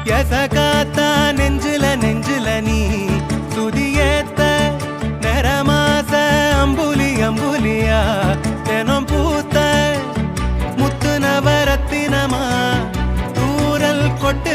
எசகாத்தா நெஞ்சில நெஞ்சில நீ சுதியேத்த நரமாச அம்புலி அம்புலியா தினம் பூத்த முத்து நவரத்தினமா தூரல் கொட்டு